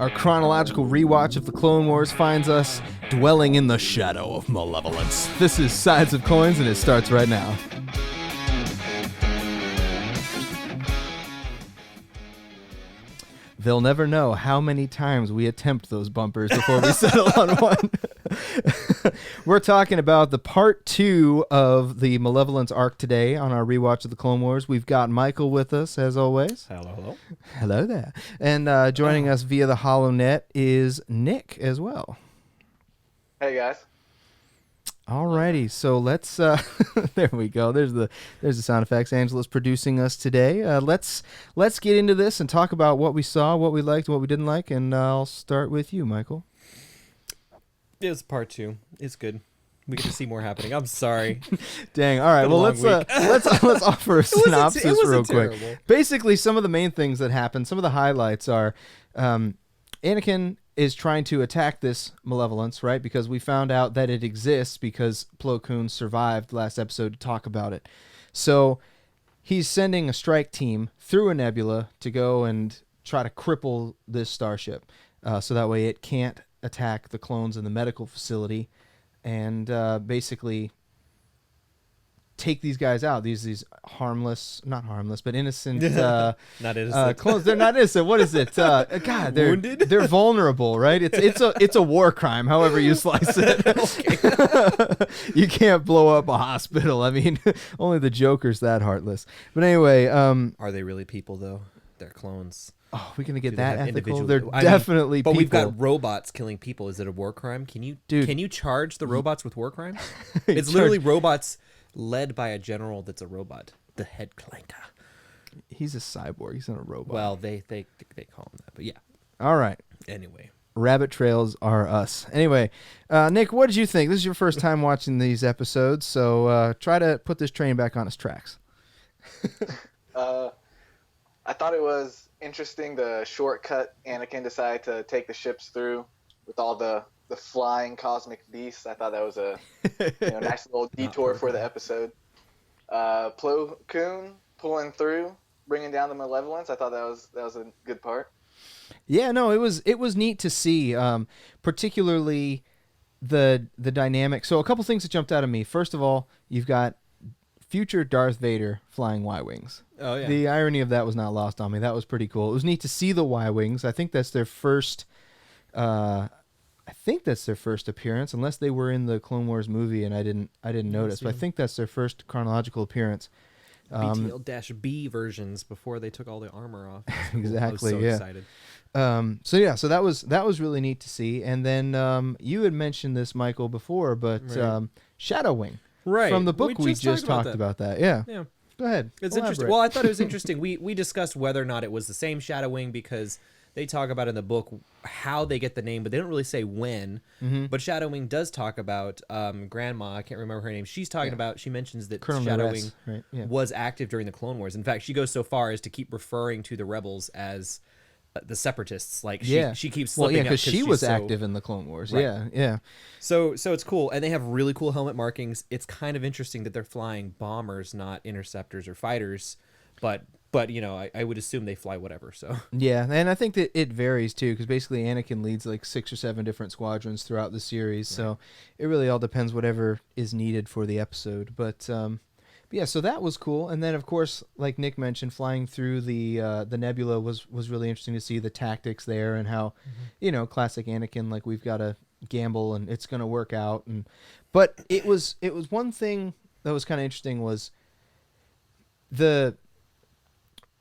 Our chronological rewatch of the Clone Wars finds us dwelling in the shadow of malevolence. This is Sides of Coins, and it starts right now. They'll never know how many times we attempt those bumpers before we settle on one. We're talking about the part 2 of the Malevolence arc today on our rewatch of the Clone Wars. We've got Michael with us, as always. Hello, hello. Hello there. And joining us via the HoloNet is Nick as well. Hey, guys. Alrighty, so let's there we go. There's the sound effects. Angela's producing us today. Let's get into this and talk about what we saw, what we liked, what we didn't like, and I'll start with you, Michael. It was part 2. It's good. We get to see more happening. I'm sorry. Dang. All right. Well, let's offer a synopsis real quick. Terrible. Basically, some of the main things that happen, some of the highlights are Anakin is trying to attack this malevolence, right? Because we found out that it exists because Plo Koon survived last episode to talk about it. So he's sending a strike team through a nebula to go and try to cripple this starship, so that way it can't attack the clones in the medical facility, and basically take these guys out. These harmless, not harmless, but innocent, Not innocent. clones. They're not innocent. What is it? God, they're Wounded? They're vulnerable, right? It's a war crime, however you slice it. You can't blow up a hospital. I mean, only the Joker's that heartless. But anyway, Are they really people, though? They're clones. oh, we're gonna get Do they that have ethical. individual- They're definitely But people. we've got robots killing people. Is it a war crime? Can you charge the robots with war crimes? It's literally robots led by a general that's a robot. The head clanker. He's a cyborg. He's not a robot. Well, they call him that. But yeah. All right. Anyway. Rabbit trails are us. Anyway, Nick, what did you think? This is your first time watching these episodes, so try to put this train back on its tracks. I thought it was interesting the shortcut Anakin decided to take the ships through with all the flying cosmic beasts. I thought that was a nice little detour for the episode. Plo Koon pulling through, bringing down the malevolence. I thought that was a good part. Yeah, no, it was neat to see, particularly the dynamic. So a couple things that jumped out at me. First of all, you've got future Darth Vader flying Y-wings. Oh, yeah. The irony of that was not lost on me. That was pretty cool. It was neat to see the Y-wings. I think that's their first appearance, unless they were in the Clone Wars movie and I didn't notice. But I think that's their first chronological appearance. BTL-B versions before they took all the armor off. Exactly. I was so excited. So that was really neat to see. And then you had mentioned this, Michael, before, but Right. Shadow Wing. Right. From the book we just talked that. about that. Yeah. Yeah. Go ahead. It's Elaborate. interesting. Well, I thought it was interesting. We discussed whether or not it was the same Shadow Wing because they talk about in the book how they get the name, but they don't really say when. Mm-hmm. But Shadow Wing does talk about Grandma. I can't remember her name. She's talking about. She mentions that Colonel Shadow Nares, Wing right? Yeah. was active during the Clone Wars. In fact, she goes so far as to keep referring to the rebels as the Separatists. Like she keeps slipping up because she was she's active in the Clone Wars. Right. Yeah. So it's cool, and they have really cool helmet markings. It's kind of interesting that they're flying bombers, not interceptors or fighters, but I would assume they fly whatever. So Yeah, and I think that it varies too, because basically Anakin leads like 6 or 7 different squadrons throughout the series, so it really all depends whatever is needed for the episode. But yeah, so that was cool, and then of course, like Nick mentioned, flying through the nebula was really interesting to see the tactics there and how, classic Anakin, like we've got to gamble and it's going to work out. But it was one thing that was kind of interesting was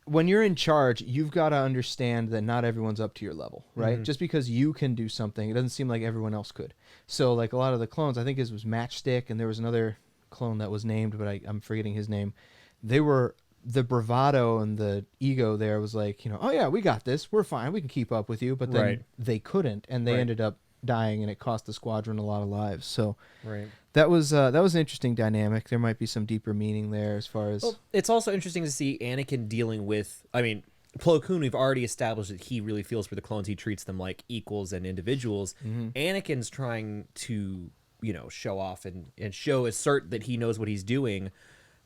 when you're in charge, you've got to understand that not everyone's up to your level, right? Mm-hmm. Just because you can do something, it doesn't seem like everyone else could. So like a lot of the clones, I think it was Matchstick, and there was another clone that was named, but I'm forgetting his name. They were, the bravado and the ego there was like, oh yeah, we got this, we're fine, we can keep up with you. But then they couldn't, and they ended up dying, and it cost the squadron a lot of lives. So that was an interesting dynamic. There might be some deeper meaning there as far as. Well, it's also interesting to see Anakin dealing with. I mean, Plo Koon, we've already established that he really feels for the clones. He treats them like equals and individuals. Mm-hmm. Anakin's trying to show off and assert that he knows what he's doing,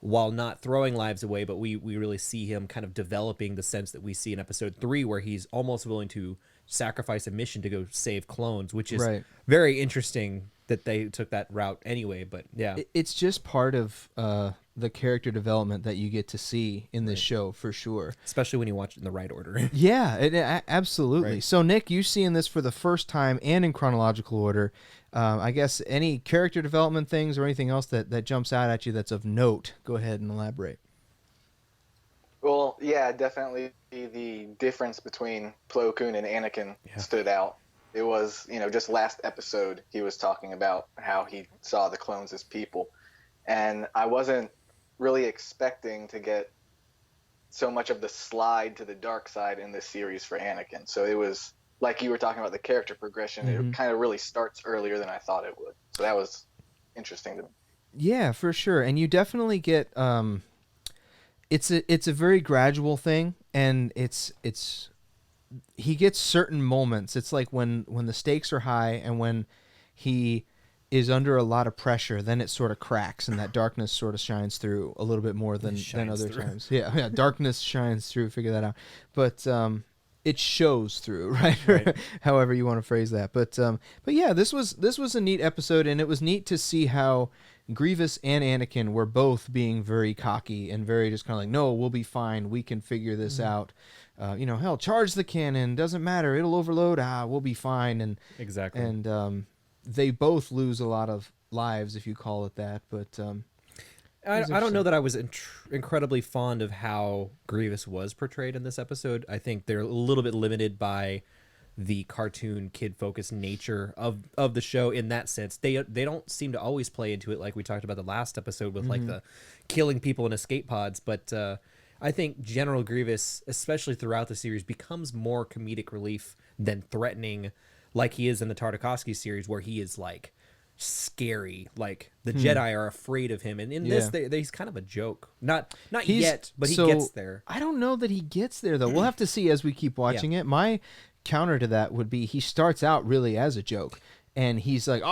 while not throwing lives away, but we really see him kind of developing the sense that we see in episode 3, where he's almost willing to sacrifice a mission to go save clones, which is Right. very interesting that they took that route anyway. But yeah, It's just part of the character development that you get to see in this show for sure. especially when you watch it in the right order. Yeah, absolutely. Right. So, Nick, you seeing this for the first time and in chronological order. I guess any character development things or anything else that jumps out at you that's of note, go ahead and elaborate. Well, yeah, definitely the difference between Plo Koon and Anakin stood out. It was, just last episode he was talking about how he saw the clones as people. And I wasn't really expecting to get so much of the slide to the dark side in this series for Anakin. So it was, like you were talking about the character progression, it kind of really starts earlier than I thought it would. So that was interesting to me. Yeah, for sure. And you definitely get it's a very gradual thing, and he gets certain moments. It's like when the stakes are high and when he is under a lot of pressure, then it sort of cracks and that darkness sort of shines through a little bit more than other times. Yeah, darkness shines through, figure that out. But it shows through, right? However you want to phrase that. But yeah, this was a neat episode, and it was neat to see how Grievous and Anakin were both being very cocky and very just kind of like, no, we'll be fine. We can figure this out. Hell, charge the cannon. Doesn't matter. It'll overload. We'll be fine. And Exactly. And they both lose a lot of lives, if you call it that. But I don't know that I was incredibly fond of how Grievous was portrayed in this episode. I think they're a little bit limited by the cartoon kid-focused nature of the show in that sense. They don't seem to always play into it like we talked about the last episode with like the killing people in escape pods. But I think General Grievous, especially throughout the series, becomes more comedic relief than threatening, like he is in the Tartakovsky series, where he is like scary. Like the Jedi are afraid of him, and in this, he's kind of a joke. Not yet, but he gets there. I don't know that he gets there though. We'll have to see as we keep watching it. My counter to that would be he starts out really as a joke, and he's like,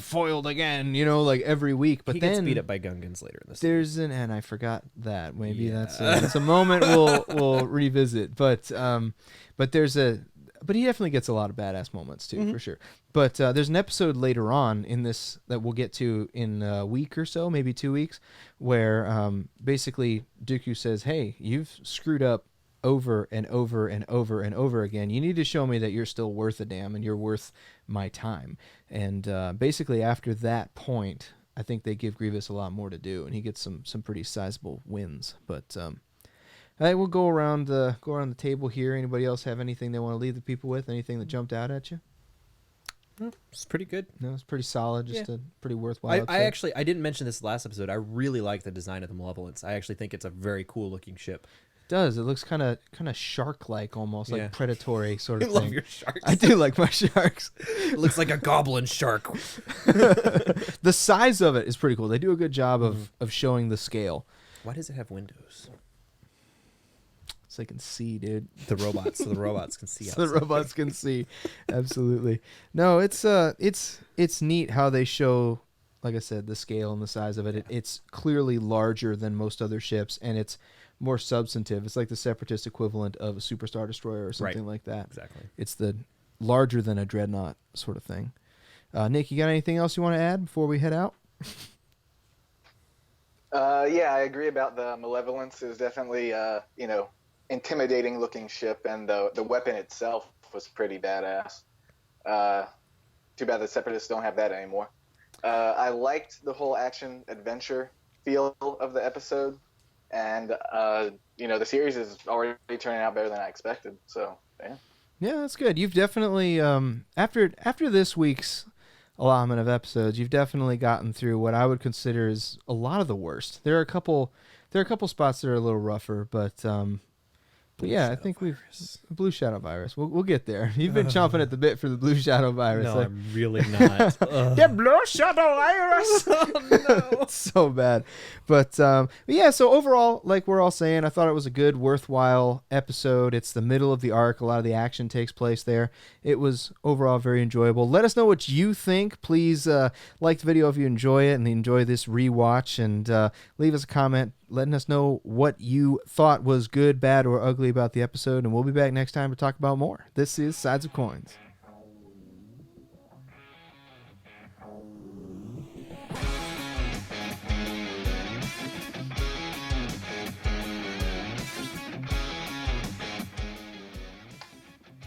foiled again, like every week. But he then gets beat up by Gungans later in this. And I forgot that. Maybe that's a moment we'll revisit. But he definitely gets a lot of badass moments too, for sure. But there's an episode later on in this that we'll get to in a week or so, maybe 2 weeks, where basically Dooku says, "Hey, you've screwed up over and over and over and over again. You need to show me that you're still worth a damn and you're worth my time." And basically after that point, I think they give Grievous a lot more to do, and he gets some pretty sizable wins. But I will go around the table here. Anybody else have anything they want to leave the people with? Anything that jumped out at you? It's pretty good. No, it's pretty solid. Just a pretty worthwhile. I didn't mention this last episode. I really like the design of the Malevolence. I actually think it's a very cool looking ship. Does it looks kind of shark-like, almost like predatory sort of I thing. love your sharks. I do like my sharks. It looks like a goblin shark. The size of it is pretty cool. They do a good job of showing the scale. Why does it have windows? So they can see, dude. So the robots can see. So the robots can see. Absolutely. No, it's neat how they show, like I said, the scale and the size of it. It's clearly larger than most other ships, and it's more substantive. It's like the Separatist equivalent of a superstar destroyer or something like that. Exactly. It's the larger than a dreadnought sort of thing. Nick, you got anything else you want to add before we head out? Yeah, I agree about the Malevolence is definitely, intimidating looking ship, and the weapon itself was pretty badass. Too bad the Separatists don't have that anymore. I liked the whole action adventure feel of the episode, and the series is already turning out better than I expected. So yeah, that's good. You've definitely after this week's allotment of episodes, you've definitely gotten through what I would consider is a lot of the worst. There are a couple spots that are a little rougher, but yeah, I think Blue Shadow Virus. We'll get there. You've been chomping at the bit for the Blue Shadow Virus. No, I'm really not. The Blue Shadow Virus. Oh, no. It's so bad. But yeah, so overall, like we're all saying, I thought it was a good, worthwhile episode. It's the middle of the arc. A lot of the action takes place there. It was overall very enjoyable. Let us know what you think. Please like the video if you enjoy it and enjoy this rewatch, and leave us a comment. letting us know what you thought was good, bad, or ugly about the episode, and we'll be back next time to talk about more. This is Sides of Coins.